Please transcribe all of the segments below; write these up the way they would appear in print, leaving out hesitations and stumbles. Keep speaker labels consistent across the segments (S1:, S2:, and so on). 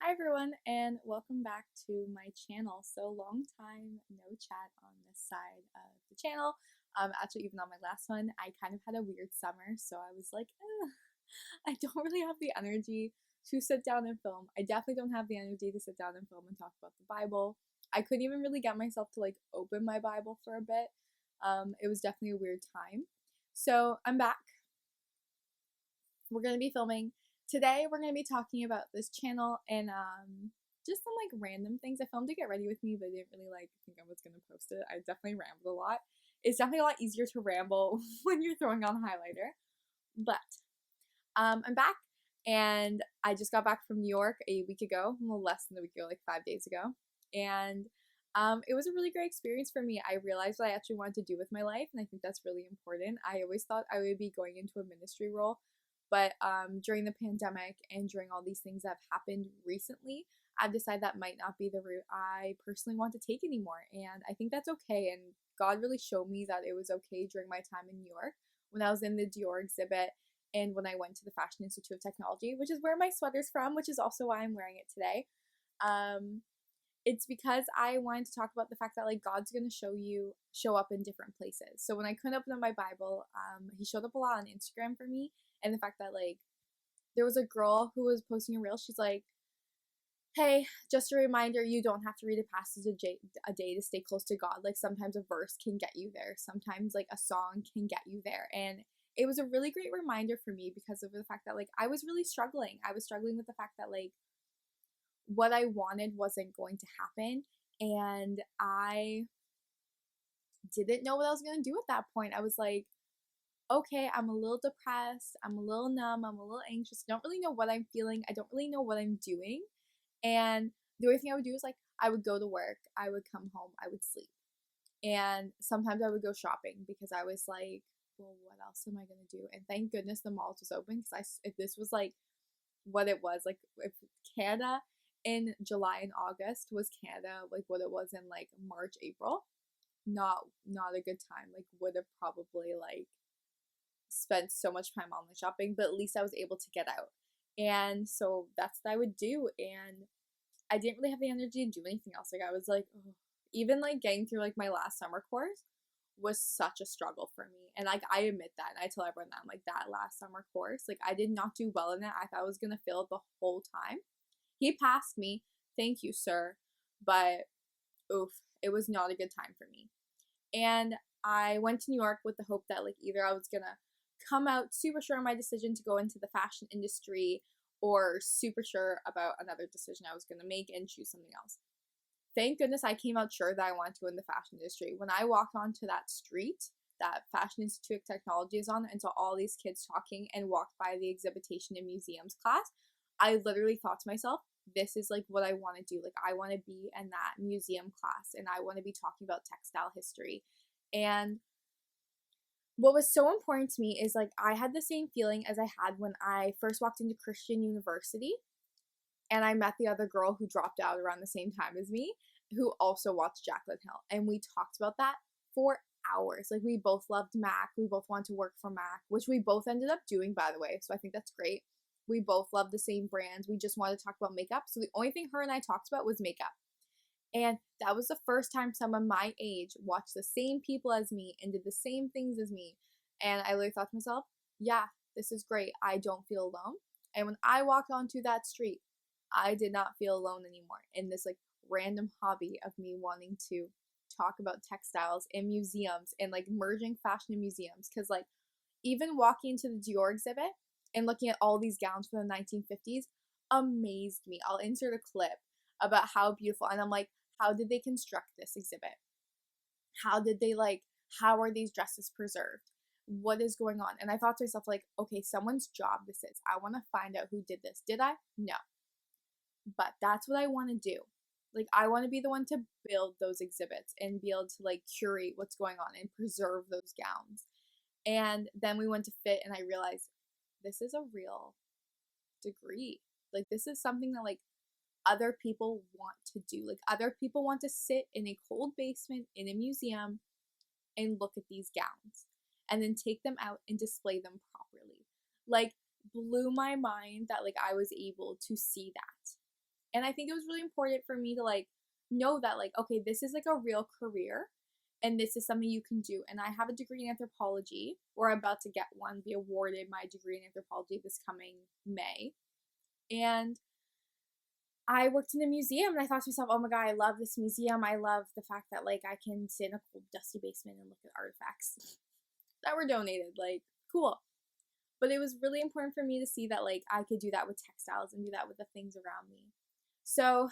S1: Hi everyone, and welcome back to my channel. So long time no chat on this side of the channel. Actually, even on my last one, I kind of had a weird summer, so I was like, I don't really have the energy to sit down and film. I definitely don't have the energy to sit down and film and talk about the Bible. I couldn't even really get myself to like open my Bible for a bit. It was definitely a weird time. So I'm back. We're gonna be filming today. We're gonna be talking about this channel and just some like random things. I filmed to get ready with me, but I didn't really like think I was gonna post it. I definitely rambled a lot. It's definitely a lot easier to ramble when you're throwing on highlighter. But I'm back and I just got back from New York a week ago, well, less than a week ago, like 5 days ago. And it was a really great experience for me. I realized what I actually wanted to do with my life, and I think that's really important. I always thought I would be going into a ministry role, but during the pandemic and during all these things that have happened recently, I've decided that might not be the route I personally want to take anymore. And I think that's okay. And God really showed me that it was okay during my time in New York when I was in the Dior exhibit and when I went to the Fashion Institute of Technology, which is where my sweater's from, which is also why I'm wearing it today. It's because I wanted to talk about the fact that like God's gonna show up in different places. So when I couldn't open up my Bible, he showed up a lot on Instagram for me, and the fact that like there was a girl who was posting a reel. She's like, "Hey, just a reminder, you don't have to read a passage a day to stay close to God. Like sometimes a verse can get you there. Sometimes like a song can get you there." And it was a really great reminder for me because of the fact that like I was really struggling. I was struggling with the fact that like what I wanted wasn't going to happen. And I didn't know what I was going to do at that point. I was like, okay, I'm a little depressed. I'm a little numb. I'm a little anxious. I don't really know what I'm feeling. I don't really know what I'm doing. And the only thing I would do is like, I would go to work. I would come home. I would sleep. And sometimes I would go shopping because I was like, well, what else am I going to do? And thank goodness the malls was open because if this was like what it was, like if Canada in July and August was Canada like what it was in like March, April, not a good time. Like would have probably like spent so much time online shopping, but at least I was able to get out. And so that's what I would do. And I didn't really have the energy to do anything else. Like I was like, ugh. Even like getting through like my last summer course was such a struggle for me. And like I admit that, and I tell everyone that like that last summer course, like I did not do well in it. I thought I was gonna fail it the whole time. He passed me, thank you, sir. But oof, it was not a good time for me. And I went to New York with the hope that like either I was gonna come out super sure on my decision to go into the fashion industry or super sure about another decision I was gonna make and choose something else. Thank goodness I came out sure that I wanted to go in the fashion industry. When I walked onto that street that Fashion Institute of Technology is on and saw all these kids talking and walked by the exhibition and museums class, I literally thought to myself, this is like what I want to do. Like I want to be in that museum class and I want to be talking about textile history. And what was so important to me is like I had the same feeling as I had when I first walked into Christian University and I met the other girl who dropped out around the same time as me, who also watched Jaclyn Hill. And we talked about that for hours. Like we both loved Mac. We both wanted to work for Mac, which we both ended up doing, by the way. So I think that's great. We both loved the same brands. We just wanted to talk about makeup. So the only thing her and I talked about was makeup. And that was the first time someone my age watched the same people as me and did the same things as me. And I literally thought to myself, yeah, this is great. I don't feel alone. And when I walked onto that street, I did not feel alone anymore in this like random hobby of me wanting to talk about textiles in museums and like merging fashion in museums. Because like even walking into the Dior exhibit and looking at all these gowns from the 1950s amazed me. I'll insert a clip about how beautiful, and I'm like, how did they construct this exhibit? How did they like, how are these dresses preserved? What is going on? And I thought to myself, like, okay, someone's job this is. I want to find out who did this. Did I? No. But that's what I want to do. Like, I want to be the one to build those exhibits and be able to like curate what's going on and preserve those gowns. And then we went to fit, and I realized this is a real degree. Like, this is something that like other people want to do. Like other people want to sit in a cold basement in a museum and look at these gowns and then take them out and display them properly. Like blew my mind that like I was able to see that. And I think it was really important for me to like know that like, okay, this is like a real career and this is something you can do. And I have a degree in anthropology, or I'm about to get one, be awarded my degree in anthropology this coming May. And I worked in a museum and I thought to myself, oh my God, I love this museum. I love the fact that like I can sit in a cold, dusty basement and look at artifacts that were donated. Like, cool. But it was really important for me to see that like I could do that with textiles and do that with the things around me. So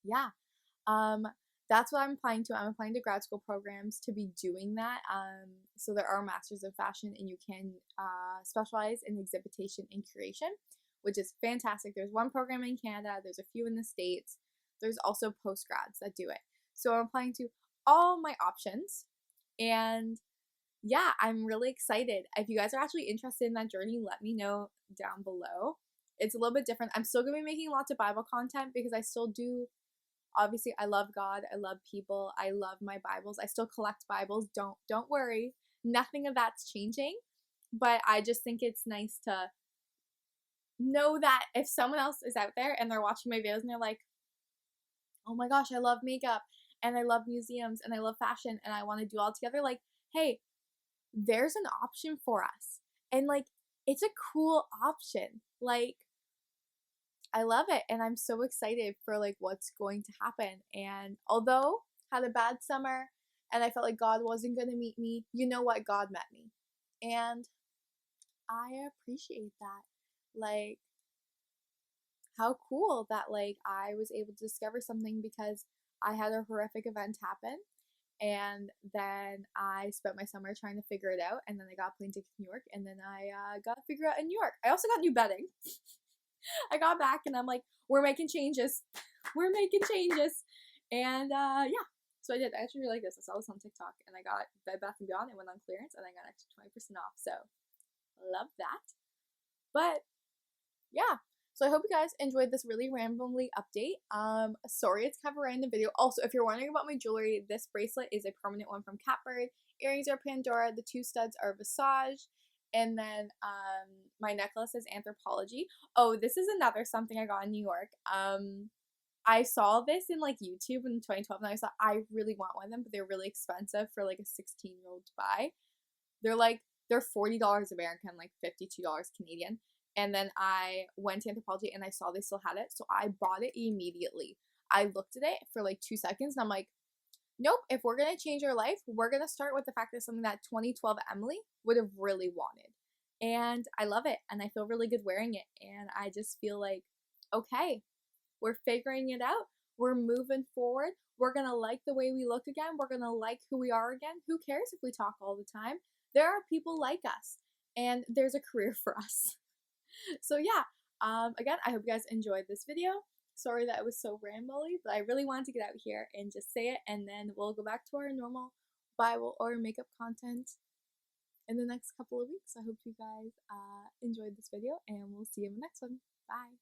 S1: yeah, that's what I'm applying to. I'm applying to grad school programs to be doing that. So there are masters of fashion, and you can specialize in exhibition and curation, which is fantastic. There's one program in Canada. There's a few in the States. There's also postgrads that do it. So I'm applying to all my options, and yeah, I'm really excited. If you guys are actually interested in that journey, let me know down below. It's a little bit different. I'm still gonna be making lots of Bible content because I still do. Obviously, I love God. I love people. I love my Bibles. I still collect Bibles. Don't worry. Nothing of that's changing. But I just think it's nice to know that if someone else is out there and they're watching my videos and they're like, "Oh my gosh, I love makeup and I love museums and I love fashion and I want to do all together," like, "Hey, there's an option for us." And like, it's a cool option. Like, I love it, and I'm so excited for like what's going to happen. And although I had a bad summer and I felt like God wasn't going to meet me, you know what? God met me. And I appreciate that. Like, how cool that like I was able to discover something because I had a horrific event happen, and then I spent my summer trying to figure it out, and then I got a plane ticket to New York, and then I got to figure out in New York. I also got new bedding. I got back and I'm like, we're making changes. We're making changes. And yeah, so I did. I actually really like this. I saw this on TikTok and I got Bed Bath & Beyond. It went on clearance and I got extra 20% off. So love that. But yeah, so I hope you guys enjoyed this really rambly update. Sorry it's kind of a random video. Also, if you're wondering about my jewelry, this bracelet is a permanent one from Catbird. Earrings are Pandora. The two studs are Visage. And then my necklace is Anthropology. Oh, this is another something I got in New York. I saw this in like YouTube in 2012 and I thought I really want one of them, but they're really expensive for like a 16-year-old to buy. They're $40 American, like $52 Canadian. And then I went to Anthropology and I saw they still had it, so I bought it immediately. I looked at it for like 2 seconds and I'm like, nope, if we're gonna change our life, we're gonna start with the fact that something that 2012 Emily would have really wanted. And I love it and I feel really good wearing it. And I just feel like, okay, we're figuring it out. We're moving forward. We're gonna like the way we look again. We're gonna like who we are again. Who cares if we talk all the time? There are people like us and there's a career for us. So yeah, again, I hope you guys enjoyed this video. Sorry that it was so rambly, but I really wanted to get out here and just say it, and then we'll go back to our normal Bible or makeup content in the next couple of weeks. I hope you guys enjoyed this video, and we'll see you in the next one. Bye!